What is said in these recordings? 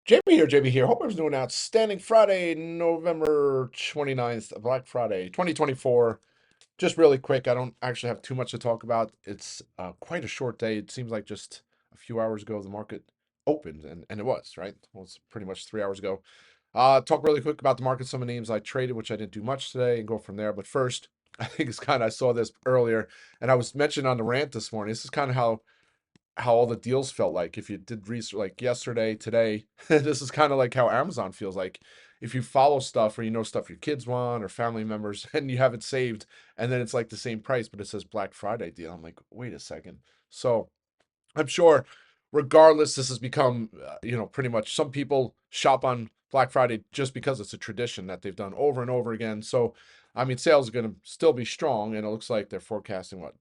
JB here. Hope everyone's doing outstanding. Friday, November 29th, Black Friday, 2024. Just really quick, I don't actually have too much to talk about. It's quite a short day. It seems like just a few hours ago the market opened, and it was, right? Well, it's pretty much 3 hours ago. Talk really quick about the market, some of the names I traded, which I didn't do much today, and go from there. But first, I think it's kind of, I saw this earlier, and I was mentioned on the rant this morning. This is kind of how all the deals felt like if you did research like yesterday, today. This is kind of like how Amazon feels like if you follow stuff or you know stuff your kids want or family members and you have it saved and then it's like the same price, but it says Black Friday deal. I'm like, wait a second. So I'm sure, regardless, this has become, pretty much some people shop on Black Friday just because it's a tradition that they've done over and over again. So, I mean, sales are going to still be strong, and it looks like they're forecasting what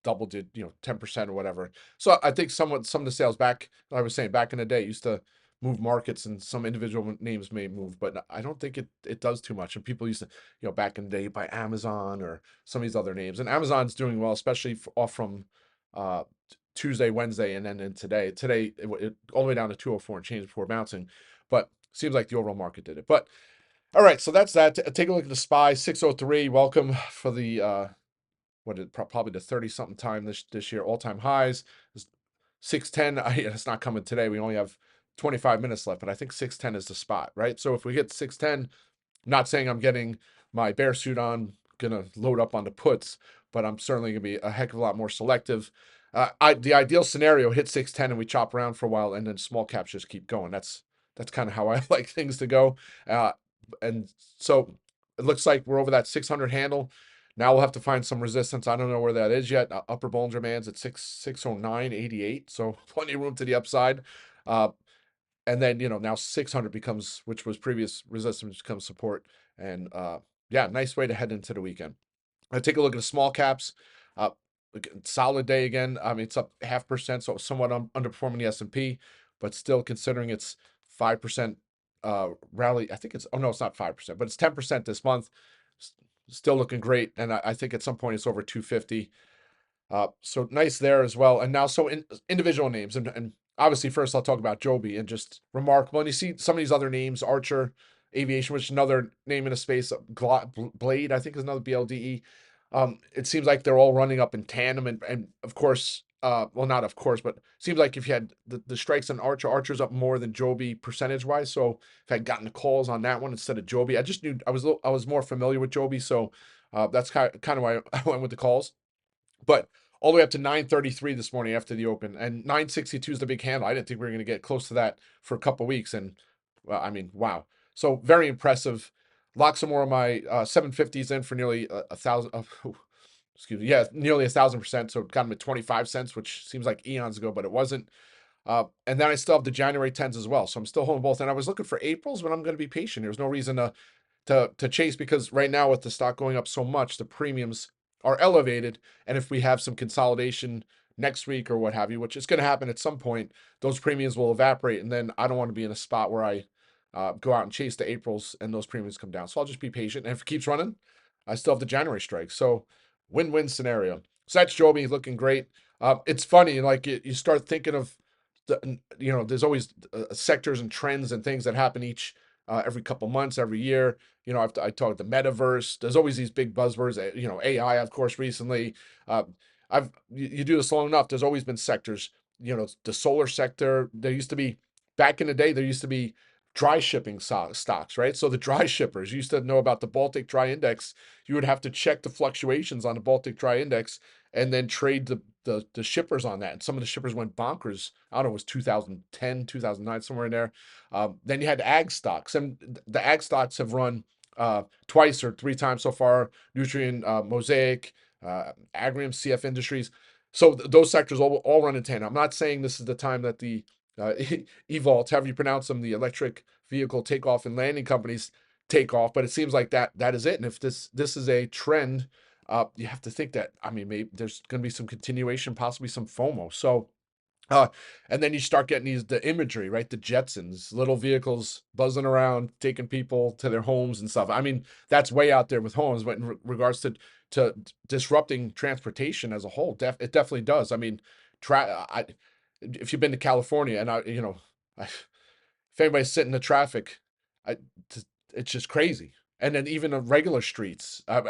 double did 10% or whatever. So I think somewhat some of the sales back, I was saying back in the day, used to move markets, and some individual names may move, but I don't think it does too much. And people used to, back in the day, buy Amazon or some of these other names, and Amazon's doing well, especially off from. Uh, Tuesday, Wednesday, and then in today. Today, all the way down to 204 and change before bouncing. But seems like the overall market did it. But all right, so that's that. Take a look at the SPY 603. Welcome for the probably the 30 something time this year, all time highs. 610. It's not coming today. We only have 25 minutes left, but I think 610 is the spot, right? So if we hit 610, not saying I'm getting my bear suit on, gonna load up on the puts, but I'm certainly gonna be a heck of a lot more selective. The ideal scenario, hit 610 and we chop around for a while, and then small caps just keep going. That's kind of how I like things to go. Uh, and so it looks like we're over that 600 handle. Now we'll have to find some resistance. I don't know where that is yet. Upper Bollinger Bands at 609.88, so plenty of room to the upside. Uh, and then now 600 becomes, which was previous resistance, becomes support. And yeah, nice way to head into the weekend. I take a look at the small caps. uh Solid day again. I mean, it's up 0.5%, so somewhat underperforming the S&P, but still, considering it's 5% rally. I think it's, oh no, it's not 5%, but it's 10% this month. Still looking great, and I think at some point it's over 250. So nice there as well. And now, so individual names, and obviously, first I'll talk about Joby, and just remarkable. And you see some of these other names, Archer Aviation, which is another name in a space, Blade, I think is another BLDE. It seems like they're all running up in tandem, and of course, well, not of course, but seems like if you had the strikes on Archer's up more than Joby percentage wise. So if I had gotten the calls on that one instead of Joby, I just knew I was more familiar with Joby, so that's kind of why I went with the calls. But all the way up to 933 this morning after the open, and 962 is the big handle. I didn't think we were going to get close to that for a couple weeks, and well, I mean, wow. So very impressive. Lock some more of my 750s in for nearly a thousand. Excuse me, yeah, nearly 1,000%. So got them at 25 cents, which seems like eons ago, but it wasn't. And then I still have the January 10s as well, so I'm still holding both. And I was looking for April's, but I'm going to be patient. There's no reason to chase, because right now with the stock going up so much, the premiums are elevated. And if we have some consolidation next week or what have you, which is going to happen at some point, those premiums will evaporate. And then I don't want to be in a spot where I go out and chase the Aprils and those premiums come down. So I'll just be patient. And if it keeps running, I still have the January strike. So win-win scenario. So that's Joby looking great. It's funny, like you start thinking of there's always sectors and trends and things that happen each every couple months, every year. I talked the metaverse. There's always these big buzzwords. AI, of course, recently. Uh, you do this long enough. There's always been sectors. The solar sector. There used to be, back in the day, there used to be dry shipping stocks, right? So the dry shippers, you used to know about the Baltic Dry Index. You would have to check the fluctuations on the Baltic Dry Index and then trade the shippers on that. And some of the shippers went bonkers. I don't know, it was 2010, 2009, somewhere in there. Then you had ag stocks, and the ag stocks have run twice or three times so far. Nutrien, Mosaic, Agrium, CF Industries. So those sectors all run in tandem. I'm not saying this is the time that the EVault, however you pronounce them, the electric vehicle takeoff and landing companies take off, but it seems like that is it. And if this is a trend, you have to think that, I mean, maybe there's going to be some continuation, possibly some FOMO. So, uh, and then you start getting the imagery, right? The Jetsons, little vehicles buzzing around, taking people to their homes and stuff. I mean, that's way out there with homes, but in regards to disrupting transportation as a whole, it definitely does. I mean, if you've been to California, and I if anybody's sitting in the traffic, I, it's just crazy. And then even the regular streets, I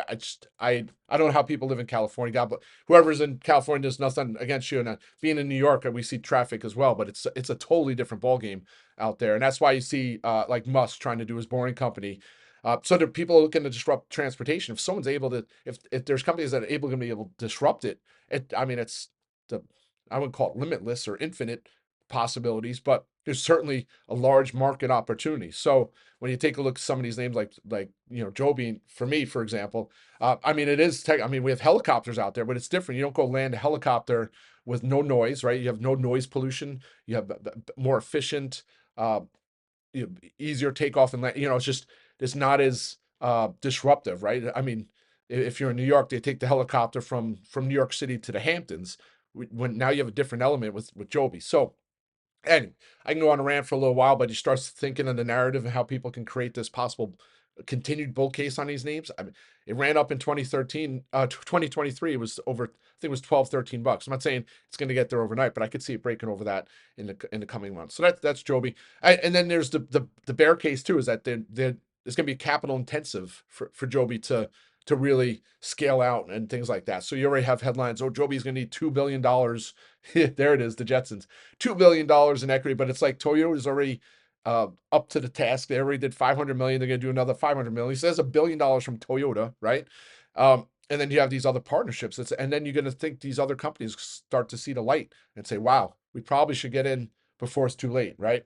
don't know how people live in California. God, but whoever's in California, there's nothing against you. And being in New York, we see traffic as well, but it's a totally different ballgame out there. And that's why you see like Musk trying to do his Boring Company. So the people are looking to disrupt transportation. If someone's able to, if there's companies that are able to be able to disrupt it, I mean, it's the I wouldn't call it limitless or infinite possibilities, but there's certainly a large market opportunity. So when you take a look at some of these names, like Joby, for me, for example, I mean, it is tech. I mean, we have helicopters out there, but it's different. You don't go land a helicopter with no noise, right? You have no noise pollution. You have more efficient, uh, easier takeoff and land. It's not as disruptive, right? I mean, if you're in New York, they take the helicopter from New York City to the Hamptons. When now you have a different element with Joby. So anyway, I can go on a rant for a little while, but he starts thinking of the narrative and how people can create this possible continued bull case on these names. I mean, it ran up in 2013, 2023. It was over, I think it was 12, $13. I'm not saying it's going to get there overnight, but I could see it breaking over that in the coming months. So that's Joby. And then there's the bear case too, is that it's going to be capital intensive for Joby to really scale out and things like that. So you already have headlines, oh, Joby's going to need $2 billion. There it is, the Jetsons. $2 billion in equity, but it's like Toyota's already up to the task. They already did 500 million. They're going to do another 500 million. He says $1 billion from Toyota, right? And then you have these other partnerships. And then you're going to think these other companies start to see the light and say, wow, we probably should get in before it's too late, right?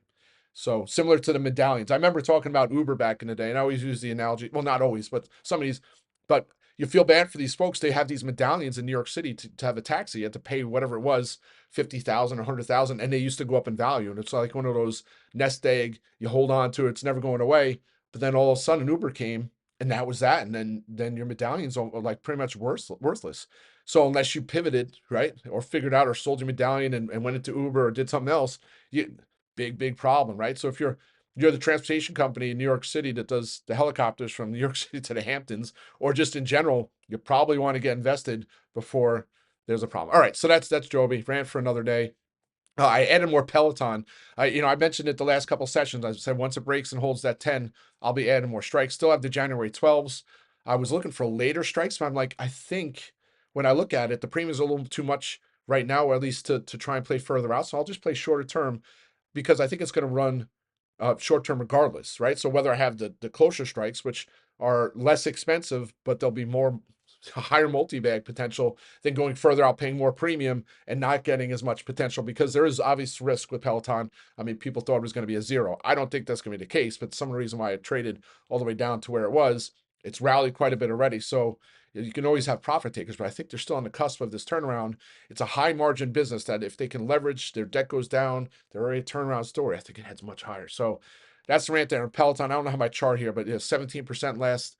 So similar to the medallions. I remember talking about Uber back in the day, and I always use the analogy. Well, not always, but some of these. But you feel bad for these folks. They have these medallions in New York City to have a taxi. You had to pay whatever it was, 50,000 or 100,000, and they used to go up in value. And it's like one of those nest egg. You hold on to it, it's never going away. But then all of a sudden, Uber came, and that was that. And then your medallions are like pretty much worthless. So unless you pivoted, right, or figured out or sold your medallion and went into Uber or did something else, you big problem, right? So if you're the transportation company in New York City that does the helicopters from New York City to the Hamptons, or just in general, you probably want to get invested before there's a problem. All right, so that's Joby. Rant for another day. I added more Peloton. I mentioned it the last couple sessions. I said once it breaks and holds that 10, I'll be adding more strikes. Still have the January 12s. I was looking for later strikes, but I'm like, I think when I look at it, the premium's a little too much right now, or at least to try and play further out. So I'll just play shorter term because I think it's going to run short term regardless, right? So whether I have the closer strikes, which are less expensive, but there'll be more higher multi-bag potential than going further out, paying more premium and not getting as much potential, because there is obvious risk with Peloton. I mean, people thought it was going to be a zero. I don't think that's going to be the case, but some of the reason why it traded all the way down to where it was, it's rallied quite a bit already. So you can always have profit takers, but I think they're still on the cusp of this turnaround. It's a high margin business that if they can leverage, their debt goes down, they're already a turnaround story. I think it heads much higher. So that's the rant there. Peloton, I don't know how my chart here, but 17% last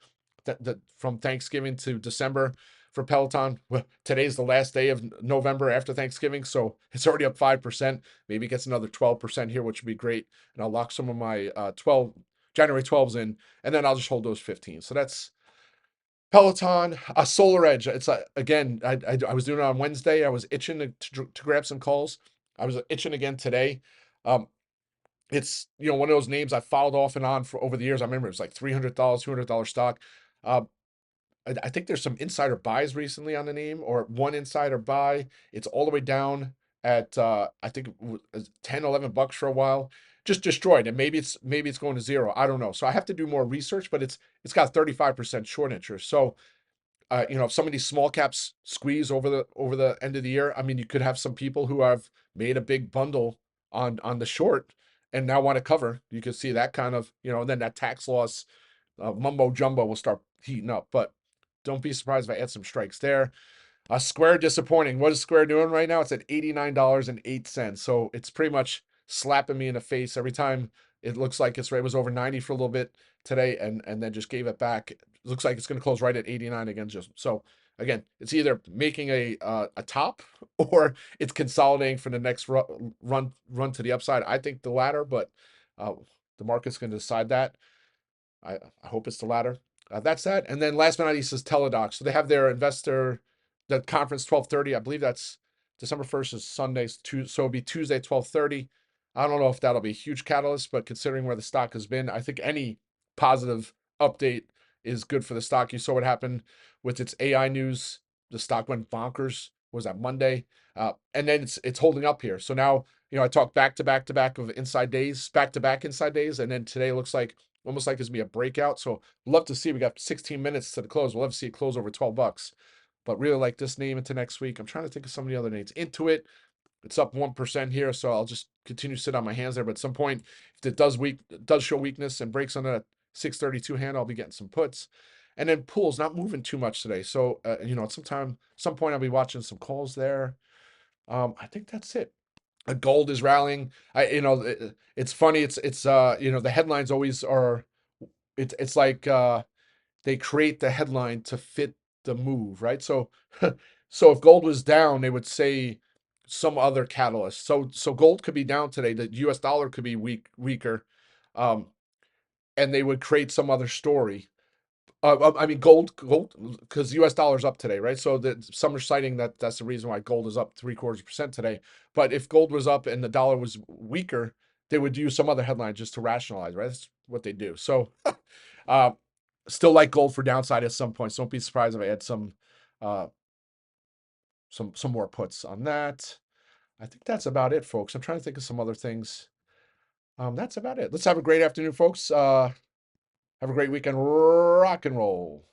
from Thanksgiving to December for Peloton. Well, today's the last day of November after Thanksgiving, so it's already up 5%. Maybe it gets another 12% here, which would be great. And I'll lock some of my January 12s in, and then I'll just hold those 15. So that's Peloton. Solar Edge. It's again, I was doing it on Wednesday. I was itching to grab some calls. I was itching again today. Um, it's one of those names I followed off and on for over the years. I remember it was like $300, $200 stock. Uh, I think there's some insider buys recently on the name, or one insider buy. It's all the way down at I think it was 10, $11 for a while. Just destroyed. And maybe it's going to zero. I don't know. So I have to do more research, but it's got 35% short interest. So if some of these small caps squeeze over the end of the year, I mean, you could have some people who have made a big bundle on the short and now want to cover. You could see that kind of, and then that tax loss mumbo jumbo will start heating up. But don't be surprised if I add some strikes there. Square disappointing. What is Square doing right now? It's at $89.08. So it's pretty much slapping me in the face every time it looks like it was over 90 for a little bit today and then just gave it back. It looks like it's going to close right at 89 again. So again, it's either making a top or it's consolidating for the next run to the upside. I think the latter, but the market's going to decide that. I hope it's the latter. That's that. And then last but not least is Teladoc. So they have their the conference 12:30. I believe that's December 1st is Sunday. So it'll be Tuesday 12:30. I don't know if that'll be a huge catalyst, but considering where the stock has been, I think any positive update is good for the stock. You saw what happened with its AI news. The stock went bonkers. Was that Monday? And then it's holding up here. So now, I talked back to back to back of inside days, back to back inside days, and then today looks like almost like it's gonna be a breakout. So love to see. We got 16 minutes to the close. We'll love to see it close over $12. But really like this name into next week. I'm trying to think of some of the other names. Intuit, it's up 1% here, so I'll just continue to sit on my hands there. But at some point, if it does show weakness and breaks on a 632 hand, I'll be getting some puts. And then pools not moving too much today. So at some point I'll be watching some calls there. I think that's it. Gold is rallying. It's funny. It's the headlines always are. It's like they create the headline to fit the move, right? So, so if gold was down, they would say some other catalyst. So gold could be down today. The U.S. dollar could be weaker, um, and they would create some other story. I mean, gold, because U.S. dollar's up today, right? So that some are citing that's the reason why gold is up 0.75% today. But if gold was up and the dollar was weaker, they would use some other headline just to rationalize, right? That's what they do. So, uh, still like gold for downside at some points. Don't be surprised if I add uh, some more puts on that. I think that's about it, folks. I'm trying to think of some other things. That's about it. Let's have a great afternoon, folks. Have a great weekend. Rock and roll.